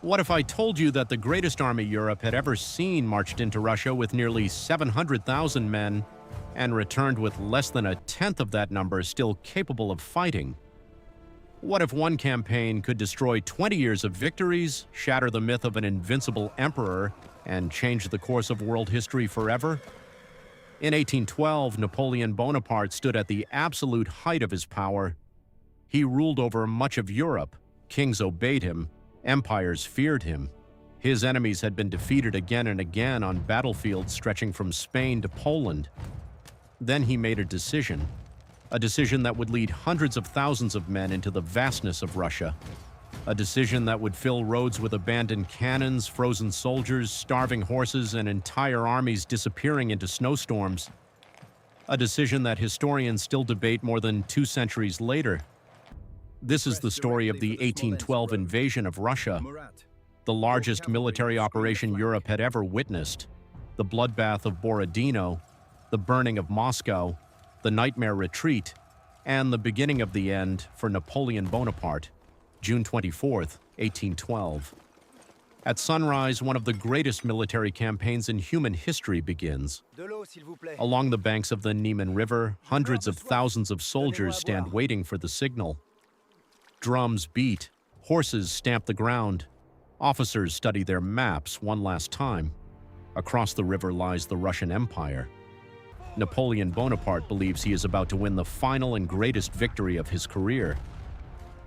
What if I told you that the greatest army Europe had ever seen marched into Russia with nearly 700,000 men and returned with less than a tenth of that number still capable of fighting? What if one campaign could destroy 20 years of victories, shatter the myth of an invincible emperor, and change the course of world history forever? In 1812, Napoleon Bonaparte stood at the absolute height of his power. He ruled over much of Europe. Kings obeyed him. Empires feared him. His enemies had been defeated again and again on battlefields stretching from Spain to Poland. Then he made a decision that would lead hundreds of thousands of men into the vastness of Russia. A decision that would fill roads with abandoned cannons, frozen soldiers, starving horses, and entire armies disappearing into snowstorms. A decision that historians still debate more than 2 centuries later. This is the story of the 1812 invasion of Russia, the largest military operation Europe had ever witnessed, the bloodbath of Borodino, the burning of Moscow, the nightmare retreat, and the beginning of the end for Napoleon Bonaparte, June 24, 1812. At sunrise, one of the greatest military campaigns in human history begins. Along the banks of the Neman River, hundreds of thousands of soldiers stand waiting for the signal. Drums beat, horses stamp the ground. Officers study their maps one last time. Across the river lies the Russian Empire. Napoleon Bonaparte believes he is about to win the final and greatest victory of his career.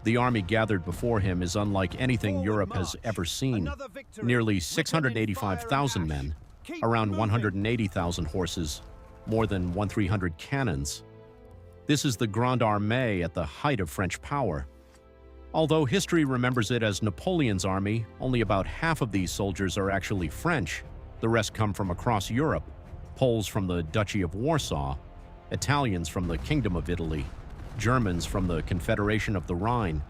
The army gathered before him is unlike anything Europe has ever seen. Nearly 685,000 men, around 180,000 horses, more than 1,300 cannons. This is the Grande Armée at the height of French power. Although history remembers it as Napoleon's army, only about half of these soldiers are actually French. The rest come from across Europe. Poles from the Duchy of Warsaw, Italians from the Kingdom of Italy, Germans from the Confederation of the Rhine,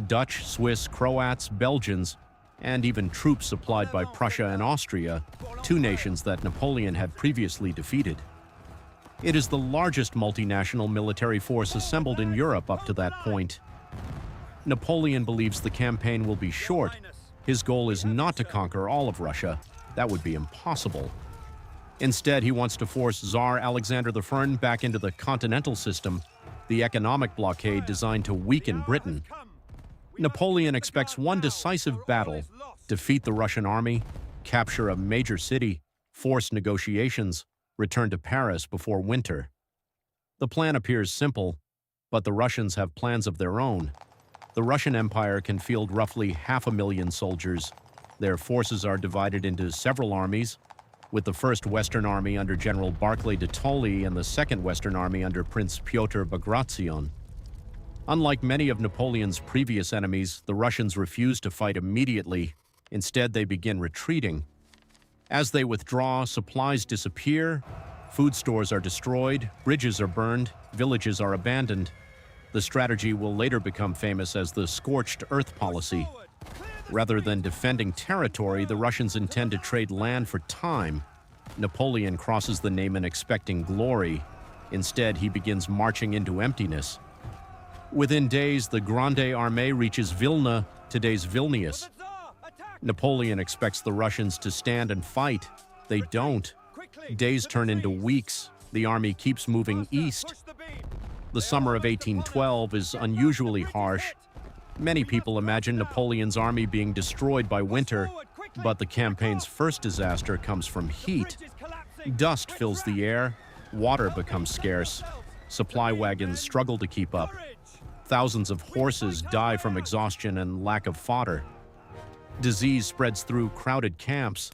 Dutch, Swiss, Croats, Belgians, and even troops supplied by Prussia and Austria, 2 nations that Napoleon had previously defeated. It is the largest multinational military force assembled in Europe up to that point. Napoleon believes the campaign will be short. His goal is not to conquer all of Russia. That would be impossible. Instead, he wants to force Tsar Alexander I back into the continental system, the economic blockade designed to weaken Britain. Napoleon expects one decisive battle, defeat the Russian army, capture a major city, force negotiations, return to Paris before winter. The plan appears simple, but the Russians have plans of their own. The Russian Empire can field roughly 500,000 soldiers. Their forces are divided into several armies, with the First Western Army under General Barclay de Tolly and the Second Western Army under Prince Pyotr Bagration. Unlike many of Napoleon's previous enemies, the Russians refuse to fight immediately. Instead, they begin retreating. As they withdraw, supplies disappear, food stores are destroyed, bridges are burned, villages are abandoned. The strategy will later become famous as the scorched-earth policy. Rather than defending territory, the Russians intend to trade land for time. Napoleon crosses the Neman expecting glory. Instead, he begins marching into emptiness. Within days, the Grande Armée reaches Vilna, today's Vilnius. Napoleon expects the Russians to stand and fight. They don't. Days turn into weeks. The army keeps moving east. The summer of 1812 is unusually harsh. Many people imagine Napoleon's army being destroyed by winter, but the campaign's first disaster comes from heat. Dust fills the air, water becomes scarce, supply wagons struggle to keep up. Thousands of horses die from exhaustion and lack of fodder. Disease spreads through crowded camps.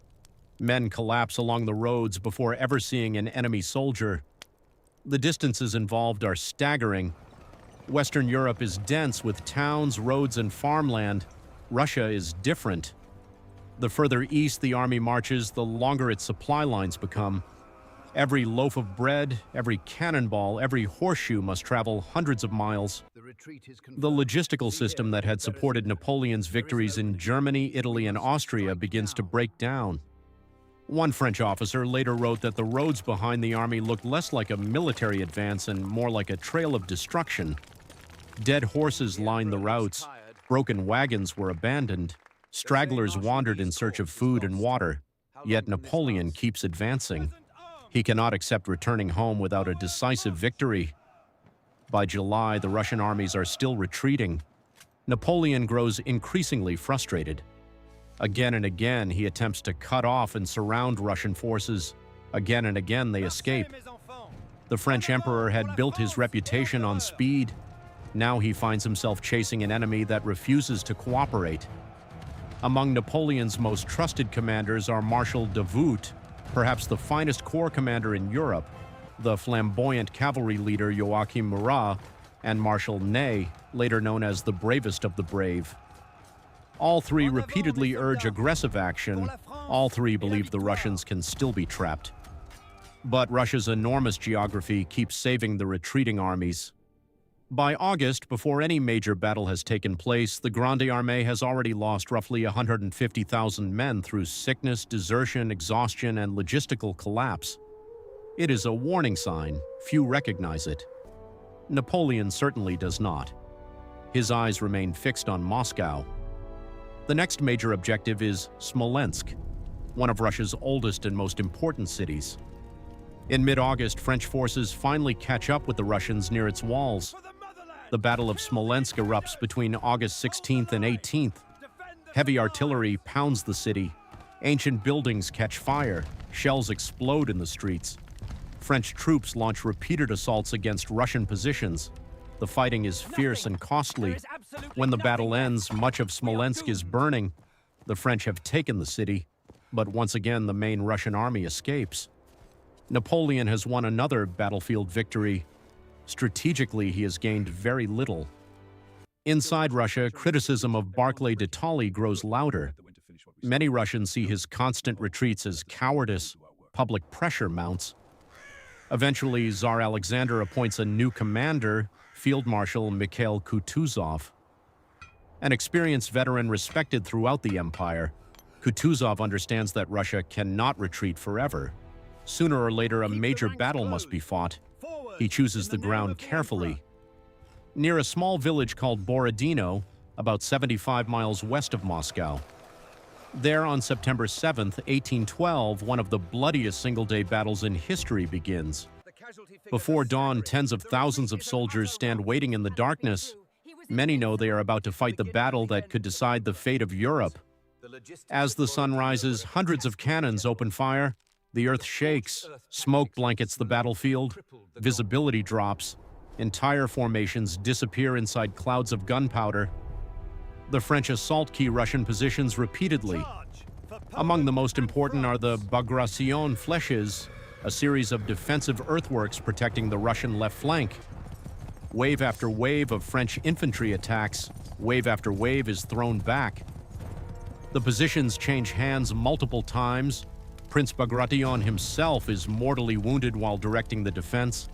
Men collapse along the roads before ever seeing an enemy soldier. The distances involved are staggering. Western Europe is dense with towns, roads, and farmland. Russia is different. The further east the army marches, the longer its supply lines become. Every loaf of bread, every cannonball, every horseshoe must travel hundreds of miles. The logistical system that had supported Napoleon's victories in Germany, Italy, and Austria begins to break down. One French officer later wrote that the roads behind the army looked less like a military advance and more like a trail of destruction. Dead horses lined the routes, broken wagons were abandoned, Stragglers wandered in search of food and water, yet Napoleon keeps advancing. He cannot accept returning home without a decisive victory. By July, the Russian armies are still retreating. Napoleon grows increasingly frustrated. Again and again, he attempts to cut off and surround Russian forces. Again and again, they escape. The French emperor had built his reputation on speed. Now he finds himself chasing an enemy that refuses to cooperate. Among Napoleon's most trusted commanders are Marshal Davout, perhaps the finest corps commander in Europe, the flamboyant cavalry leader Joachim Murat, and Marshal Ney, later known as the bravest of the brave. All three repeatedly urge aggressive action. All three believe the Russians can still be trapped. But Russia's enormous geography keeps saving the retreating armies. By August, before any major battle has taken place, the Grande Armée has already lost roughly 150,000 men through sickness, desertion, exhaustion, and logistical collapse. It is a warning sign. Few recognize it. Napoleon certainly does not. His eyes remain fixed on Moscow. The next major objective is Smolensk, one of Russia's oldest and most important cities. In mid-August, French forces finally catch up with the Russians near its walls. The Battle of Smolensk erupts between August 16th and 18th. Heavy artillery pounds the city. Ancient buildings catch fire. Shells explode in the streets. French troops launch repeated assaults against Russian positions. The fighting is fierce and costly. When the battle ends, much of Smolensk is burning. The French have taken the city, but once again the main Russian army escapes. Napoleon has won another battlefield victory. Strategically, he has gained very little. Inside Russia, criticism of Barclay de Tolly grows louder. Many Russians see his constant retreats as cowardice. Public pressure mounts. Eventually, Tsar Alexander appoints a new commander, Field Marshal Mikhail Kutuzov. An experienced veteran respected throughout the empire, Kutuzov understands that Russia cannot retreat forever. Sooner or later, a major battle must be fought. He chooses the ground carefully. Near a small village called Borodino, about 75 miles west of Moscow. There, on September 7th, 1812, one of the bloodiest single-day battles in history begins. Before dawn, tens of thousands of soldiers stand waiting in the darkness. Many know they are about to fight the battle that could decide the fate of Europe. As the sun rises, hundreds of cannons open fire. The earth shakes. Smoke blankets the battlefield. Visibility drops. Entire formations disappear inside clouds of gunpowder. The French assault key Russian positions repeatedly. Among the most important are the Bagration flèches, a series of defensive earthworks protecting the Russian left flank. Wave after wave of French infantry attacks. Wave after wave is thrown back. The positions change hands multiple times. Prince Bagration himself is mortally wounded while directing the defense.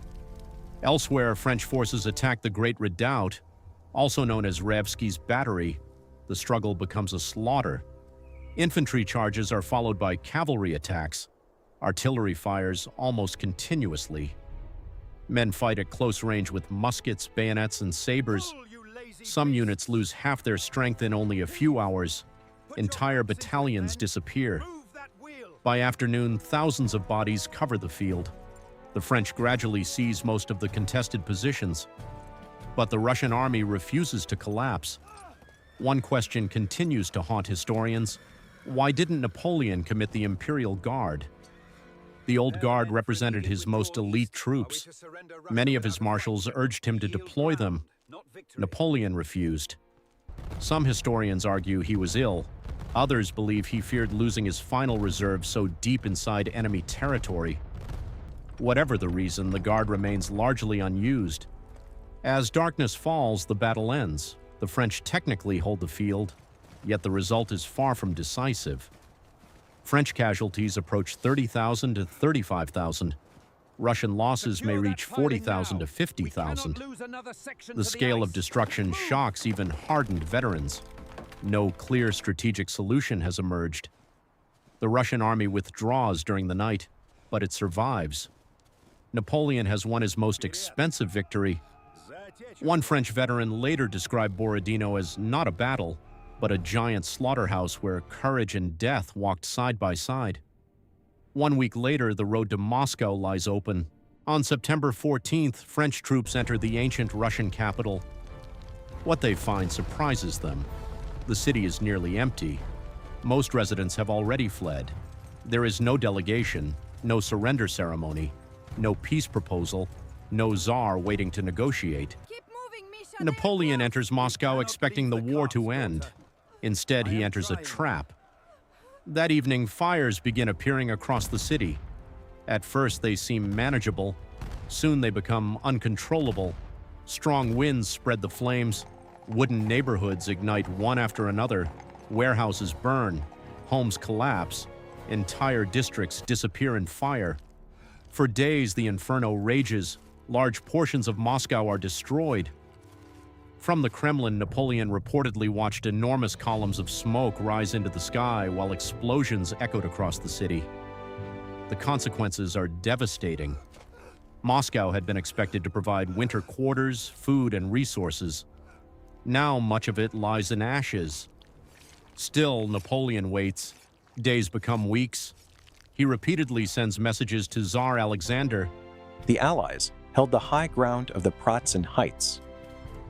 Elsewhere, French forces attack the Great Redoubt, also known as Raevski's Battery. The struggle becomes a slaughter. Infantry charges are followed by cavalry attacks. Artillery fires almost continuously. Men fight at close range with muskets, bayonets, and sabers. Some units lose half their strength in only a few hours. Entire battalions disappear. By afternoon, thousands of bodies cover the field. The French gradually seize most of the contested positions. But the Russian army refuses to collapse. One question continues to haunt historians. Why didn't Napoleon commit the Imperial Guard? The Old Guard represented his most elite troops. Many of his marshals urged him to deploy them. Napoleon refused. Some historians argue he was ill. Others believe he feared losing his final reserve so deep inside enemy territory. Whatever the reason, the Guard remains largely unused. As darkness falls, the battle ends. The French technically hold the field, yet the result is far from decisive. French casualties approach 30,000 to 35,000. Russian losses may reach 40,000 to 50,000. The scale of destruction shocks even hardened veterans. No clear strategic solution has emerged. The Russian army withdraws during the night, but it survives. Napoleon has won his most expensive victory. One French veteran later described Borodino as not a battle, but a giant slaughterhouse where courage and death walked side by side. 1 week later, the road to Moscow lies open. On September 14th, French troops enter the ancient Russian capital. What they find surprises them. The city is nearly empty. Most residents have already fled. There is no delegation, no surrender ceremony, no peace proposal, no czar waiting to negotiate. Napoleon enters Moscow expecting the war to end. Instead, he enters a trap. That evening, fires begin appearing across the city. At first, they seem manageable. Soon they become uncontrollable. Strong winds spread the flames. Wooden neighborhoods ignite one after another. Warehouses burn. Homes collapse. Entire districts disappear in fire. For days, the inferno rages. Large portions of Moscow are destroyed. From the Kremlin, Napoleon reportedly watched enormous columns of smoke rise into the sky while explosions echoed across the city. The consequences are devastating. Moscow had been expected to provide winter quarters, food, and resources. Now much of it lies in ashes. Still, Napoleon waits. Days become weeks. He repeatedly sends messages to Tsar Alexander. The Allies held the high ground of the Pratzen Heights.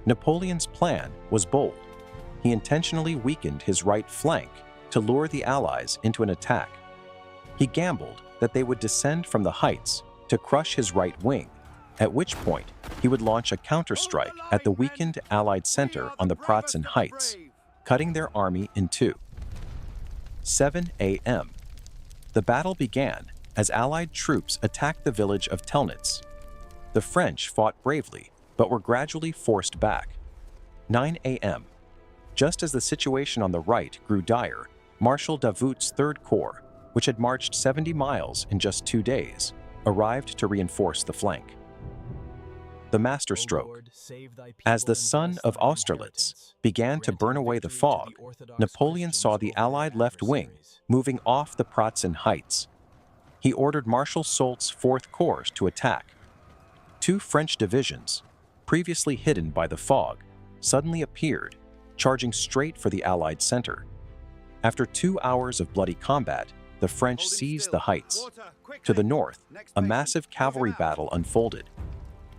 Napoleon's plan was bold. He intentionally weakened his right flank to lure the Allies into an attack. He gambled that they would descend from the heights to crush his right wing, at which point he would launch a counterstrike at the weakened Allied center on the Pratzen Heights, cutting their army in two. 7 a.m. The battle began as Allied troops attacked the village of Telnitz. The French fought bravely, but were gradually forced back. 9 a.m. Just as the situation on the right grew dire, Marshal Davout's Third Corps, which had marched 70 miles in just 2 days, arrived to reinforce the flank. The masterstroke. As the sun of Austerlitz began to burn away the fog, Napoleon saw the Allied left wing moving off the Pratzen Heights. He ordered Marshal Soult's Fourth Corps to attack. 2 French divisions, previously hidden by the fog, suddenly appeared, charging straight for the Allied center. After 2 hours of bloody combat, the French seized the heights. To the north, a massive cavalry battle unfolded.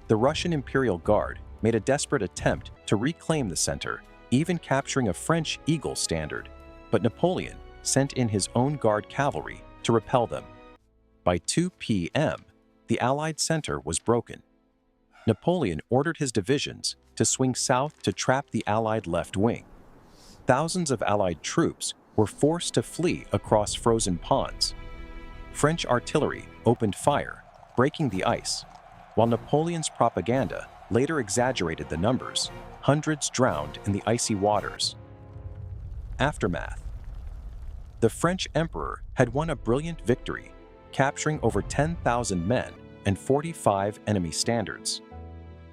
The Russian Imperial Guard made a desperate attempt to reclaim the center, even capturing a French Eagle standard, but Napoleon sent in his own Guard cavalry to repel them. By 2 p.m., the Allied center was broken. Napoleon ordered his divisions to swing south to trap the Allied left wing. Thousands of Allied troops were forced to flee across frozen ponds. French artillery opened fire, breaking the ice. While Napoleon's propaganda later exaggerated the numbers, hundreds drowned in the icy waters. Aftermath. The French emperor had won a brilliant victory, capturing over 10,000 men and 45 enemy standards.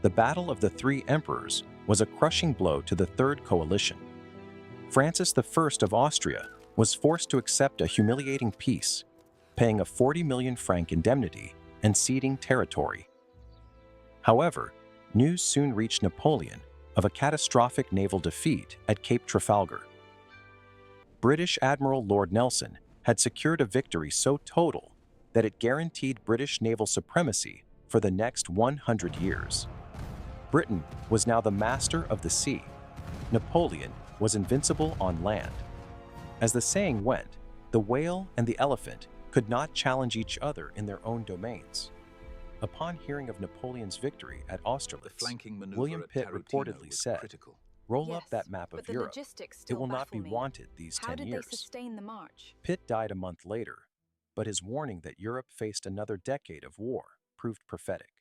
The Battle of the Three Emperors was a crushing blow to the Third Coalition. Francis I of Austria was forced to accept a humiliating peace, paying a 40 million franc indemnity and ceding territory. However, news soon reached Napoleon of a catastrophic naval defeat at Cape Trafalgar. British Admiral Lord Nelson had secured a victory so total that it guaranteed British naval supremacy for the next 100 years. Britain was now the master of the sea. Napoleon was invincible on land. As the saying went, the whale and the elephant could not challenge each other in their own domains. Upon hearing of Napoleon's victory at Austerlitz, William Pitt reportedly said, "Roll up that map of Europe. It will not be wanted these 10 years." How did they sustain the march? Pitt died a month later, but his warning that Europe faced another decade of war proved prophetic.